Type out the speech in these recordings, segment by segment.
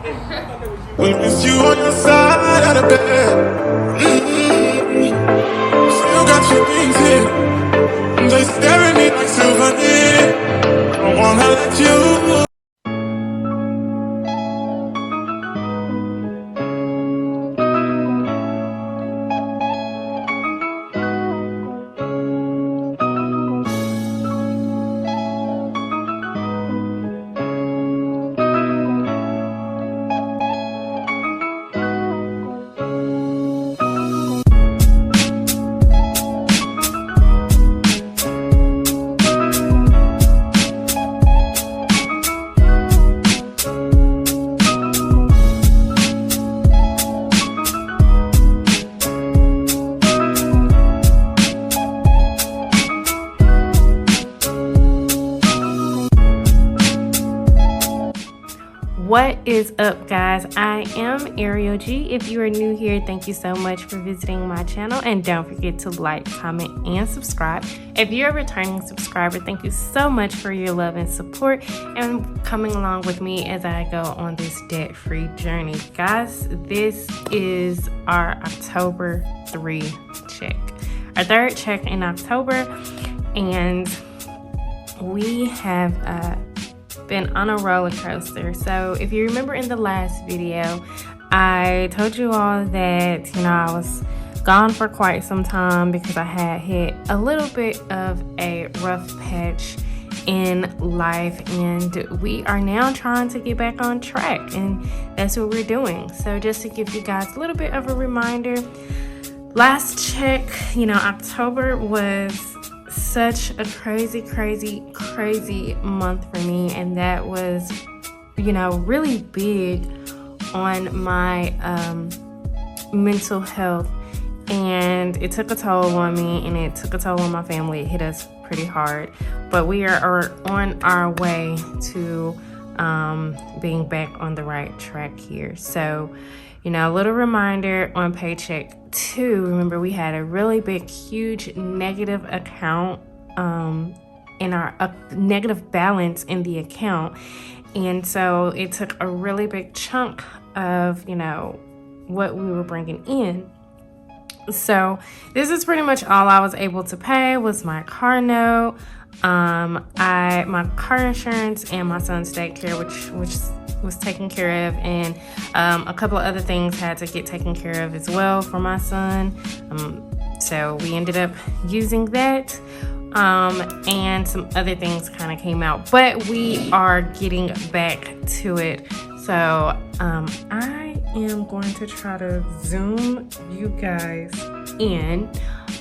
Witness you on your side of the bed. Still got your things here. They stare at me like souvenir. Don't wanna let you. What is up, guys? I am Ariel G. If you are new here, thank you so much for visiting my channel, and don't forget to like, comment, and subscribe. If you're a returning subscriber, thank you so much for your love and support and coming along with me as I go on this debt-free journey. Guys, this is our October 3 check, our third check in October, and we have been on a roller coaster. So if you remember in the last video, I told you all that, I was gone for quite some time because I had hit a little bit of a rough patch in life, and we are now trying to get back on track, and that's what we're doing. So just to give you guys a little bit of a reminder, last check, October was such a crazy month for me, and that was really big on my mental health, and it took a toll on me, and it took a toll on my family. It hit us pretty hard, but we are on our way to being back on the right track here. So a little reminder on Paycheck 2, remember we had a really big, huge negative account in our negative balance in the account. And so it took a really big chunk of, what we were bringing in. So this is pretty much all I was able to pay was my car note, my car insurance, and my son's daycare, which was taken care of, and a couple of other things had to get taken care of as well for my son. So we ended up using that, and some other things kind of came out, but we are getting back to it. So I am going to try to zoom you guys in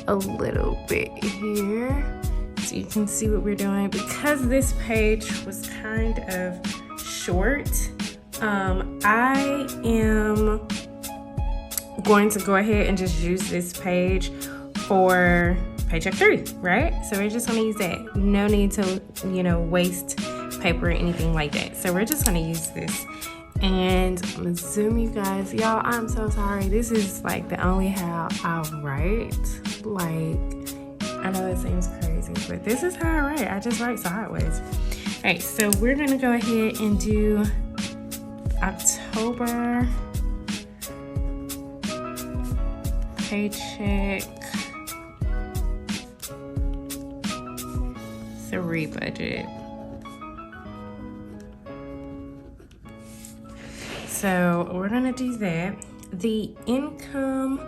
a little bit here so you can see what we're doing, because this page was kind of short. I am going to go ahead and just use this page for Paycheck 3, right? So we're just gonna use that. No need to, waste paper or anything like that. So we're just gonna use this. And I'm gonna zoom you guys. Y'all, I'm so sorry. This is like the only how I write. Like, I know it seems crazy, but this is how I write. I just write sideways. All right, so we're gonna go ahead and do October Paycheck 3 budget. So we're gonna do that. The income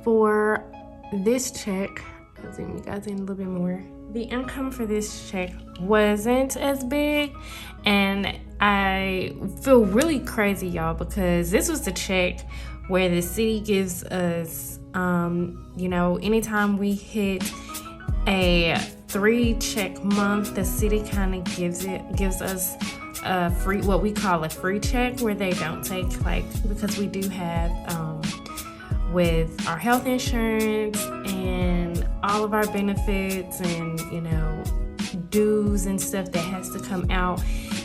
for this check, I'll zoom you guys in a little bit more. The income for this check wasn't as big, and I feel really crazy, y'all, because this was the check where the city gives us, anytime we hit a 3 check month, the city kind of gives us a free, what we call a free check, where they don't take, because we do have with our health insurance and all of our benefits and dues and stuff that has to come out,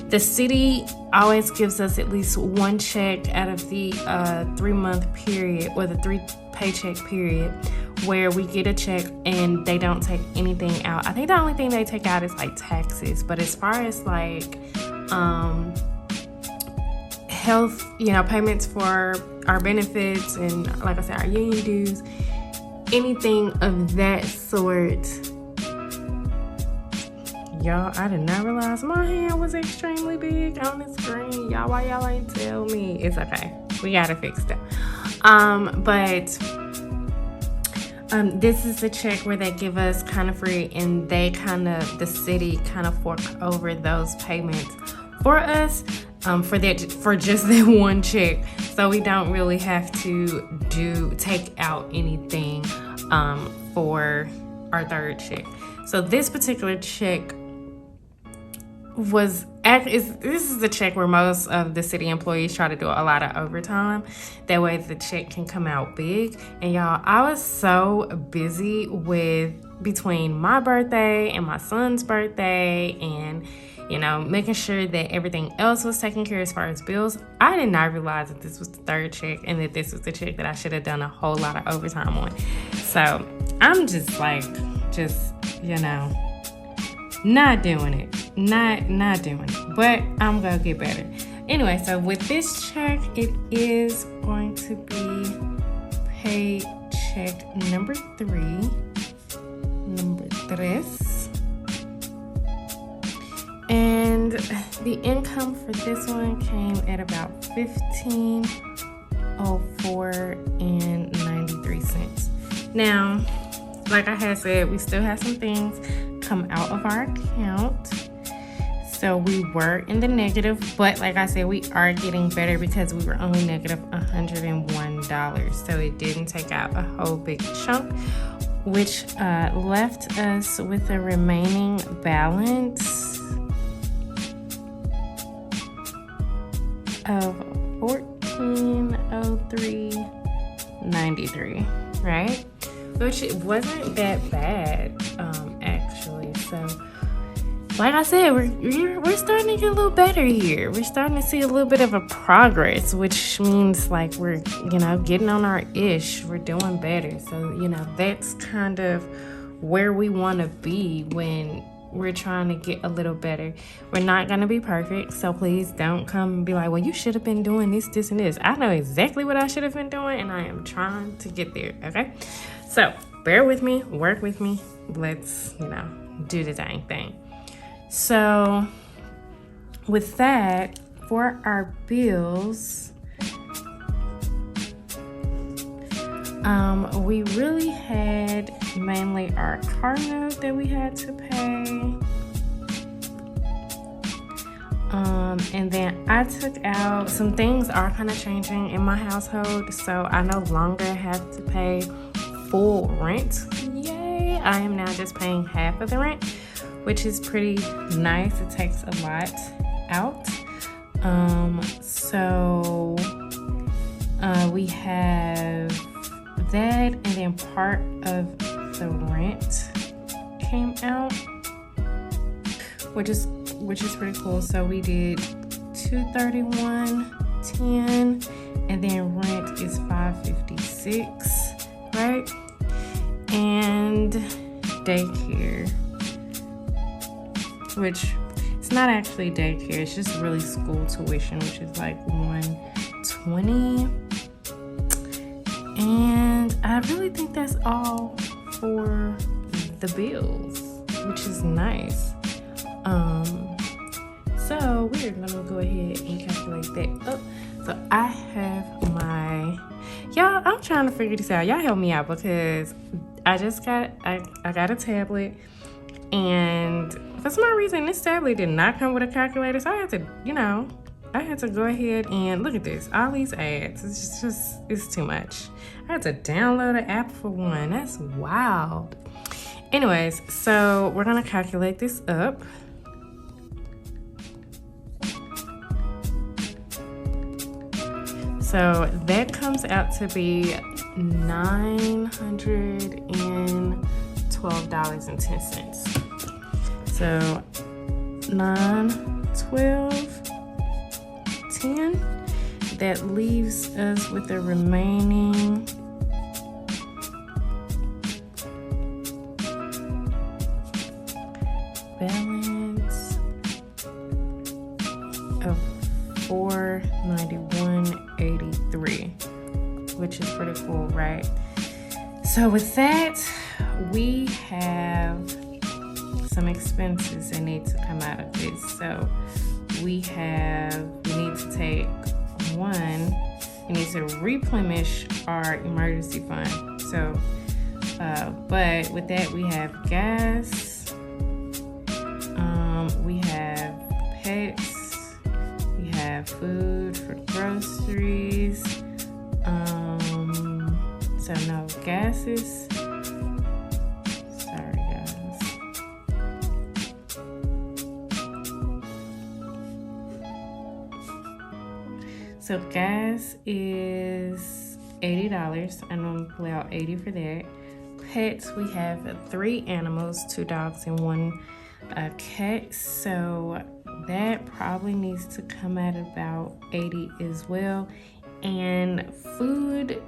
the city always gives us at least one check out of the 3-month period, or the 3 paycheck period, where we get a check and they don't take anything out. I think the only thing they take out is taxes, but as far as health, payments for our benefits and, like I said, our union dues, anything of that sort. Y'all, I did not realize my hand was extremely big on the screen. Y'all, why y'all ain't tell me? It's okay. We gotta fix that. This is the check where they give us kind of free, and the city kind of fork over those payments for us, for just that one check. So we don't really have to take out anything for our third check. So this particular check this is the check where most of the city employees try to do a lot of overtime. That way the check can come out big. And y'all, I was so busy between my birthday and my son's birthday and, making sure that everything else was taken care of as far as bills. I did not realize that this was the third check and that this was the check that I should have done a whole lot of overtime on. So I'm just not doing it. Not doing it. But I'm gonna get better. Anyway, so with this check, it is going to be paycheck number 3. Number 3. And the income for this one came at about $15.04.93. Now, like I had said, we still have some things come out of our account. So we were in the negative, but like I said, we are getting better because we were only negative $101. So it didn't take out a whole big chunk, which left us with a remaining balance of $1403.93, right? Which it wasn't that bad, actually. So, like I said, we're starting to get a little better here. We're starting to see a little bit of a progress, which means like we're, getting on our ish. We're doing better. So, that's kind of where we want to be when we're trying to get a little better. We're not going to be perfect, so please don't come and be like, well, you should have been doing this, this, and this. I know exactly what I should have been doing, and I am trying to get there, okay? So, bear with me, work with me. Let's, do the dang thing. So, with that, for our bills, we really had mainly our car note that we had to pay. And then I took out, some things are kind of changing in my household, so I no longer have to pay full rent. Yay! I am now just paying half of the rent, which is pretty nice. It takes a lot out. So we have that, and then part of the rent came out, which is pretty cool. So we did $231.10, and then rent is $556, right? And daycare, which it's not actually daycare, it's just really school tuition, which is like $120. And I really think that's all for the bills, which is nice. So we're gonna go ahead and calculate that up. So I have y'all, I'm trying to figure this out. Y'all help me out, because I got a tablet, and for some reason this tablet did not come with a calculator. So I had to, go ahead and look at this. All these ads, it's too much. I had to download an app for one. That's wild. Anyways, so we're gonna calculate this up. So that comes out to be $912.10. So 912.10. That leaves us with a remaining balance of $491.83, which is pretty cool, right? So with that, we have some expenses that need to come out of this. So we need to take we need to replenish our emergency fund. So, but with that, we have gas, we have pets, we have food for groceries. So no gases. Sorry, guys. So gas is $80. I'm gonna pull out $80 for that. Pets, we have 3 animals, 2 dogs and 1 cat. So that probably needs to come at about $80 as well. And food,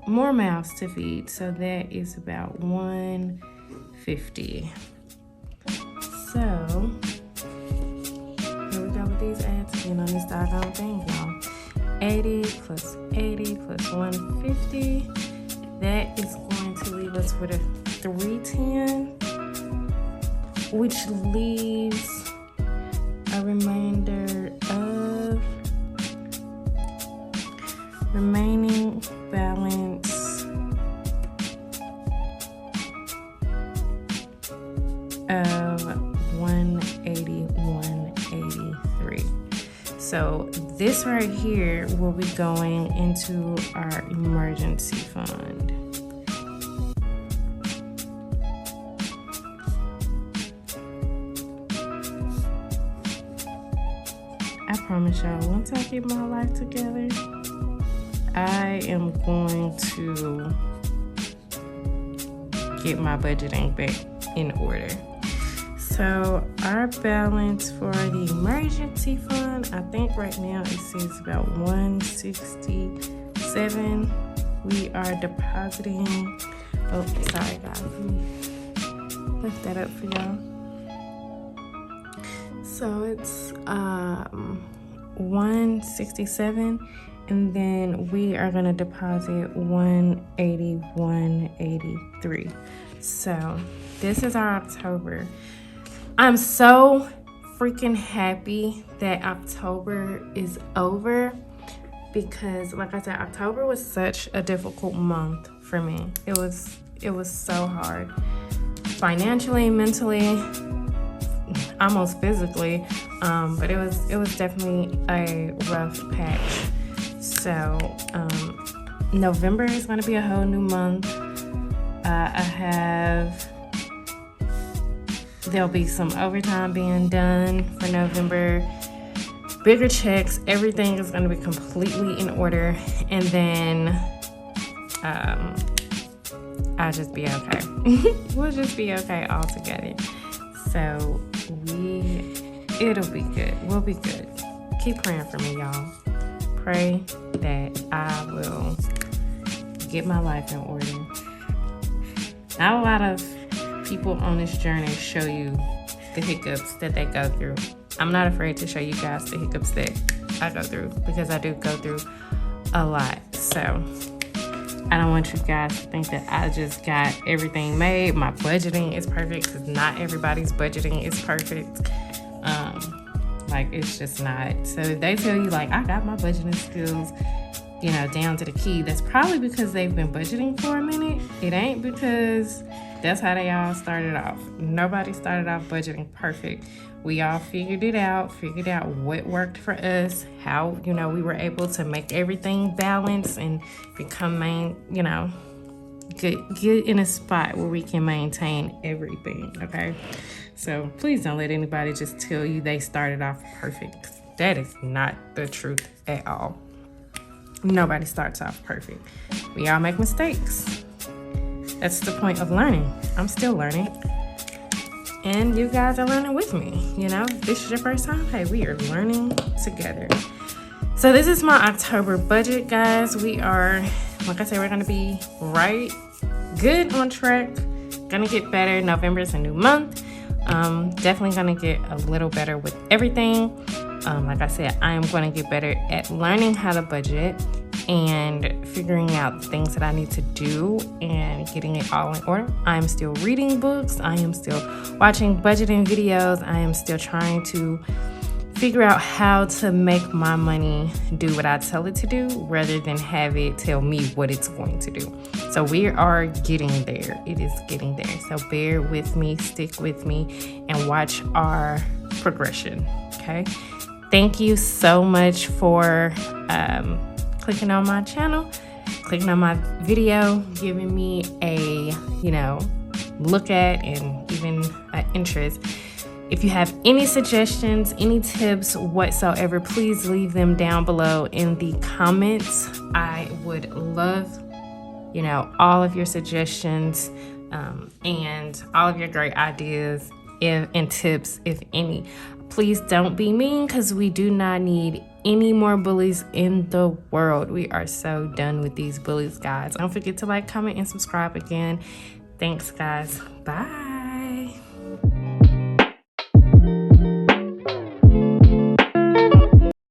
more mouths to feed, so that is about $150. So here we go with these ads again on this doggone thing, y'all. 80 plus 80 plus 150. That is going to leave us with a 310, which leaves a remainder of remaining balance of 181.83. So this right here will be going into our emergency fund. I promise y'all, once I get my life together, I am going to get my budgeting back in order. So our balance for the emergency fund, I think right now it says about 167. We are depositing, oh, sorry guys, let me lift that up for y'all. So it's 167. And then we are gonna deposit 181.83. So this is our October. I'm so freaking happy that October is over, because like I said, October was such a difficult month for me. It was so hard, financially, mentally, almost physically, but it was definitely a rough patch. So November is going to be a whole new month. There'll be some overtime being done for November, bigger checks, everything is going to be completely in order, and then I'll just be okay. We'll just be okay all together. So it'll be good. We'll be good. Keep praying for me, y'all. Pray that I will get my life in order. Not a lot of people on this journey show you the hiccups that they go through. I'm not afraid to show you guys the hiccups that I go through, because I do go through a lot. So I don't want you guys to think that I just got everything made. My budgeting is perfect, because not everybody's budgeting is perfect. Like, it's just not. So they tell you, like, I got my budgeting skills, down to the key. That's probably because they've been budgeting for a minute. It ain't because that's how they all started off. Nobody started off budgeting perfect. We all figured out what worked for us, how, we were able to make everything balance and become get in a spot where we can maintain everything, okay? So please don't let anybody just tell you they started off perfect. That is not the truth at all. Nobody starts off perfect. We all make mistakes. That's the point of learning. I'm still learning. And you guys are learning with me. If this is your first time, hey, we are learning together. So this is my October budget, guys. We are, like I said, we're gonna be good on track. Gonna get better. November is a new month. Definitely gonna get a little better with everything. Like I said, I am going to get better at learning how to budget and figuring out the things that I need to do and getting it all in order. I am still reading books. I am still watching budgeting videos. I am still trying to figure out how to make my money do what I tell it to do rather than have it tell me what it's going to do. So we are getting there. It is getting there. So bear with me, stick with me, and watch our progression, okay? Thank you so much for clicking on my channel, clicking on my video, giving me a, look at and even an interest. If you have any suggestions, any tips whatsoever, please leave them down below in the comments. I would love, all of your suggestions and all of your great ideas and tips, if any. Please don't be mean, because we do not need any more bullies in the world. We are so done with these bullies, guys. Don't forget to like, comment, and subscribe again. Thanks, guys. Bye.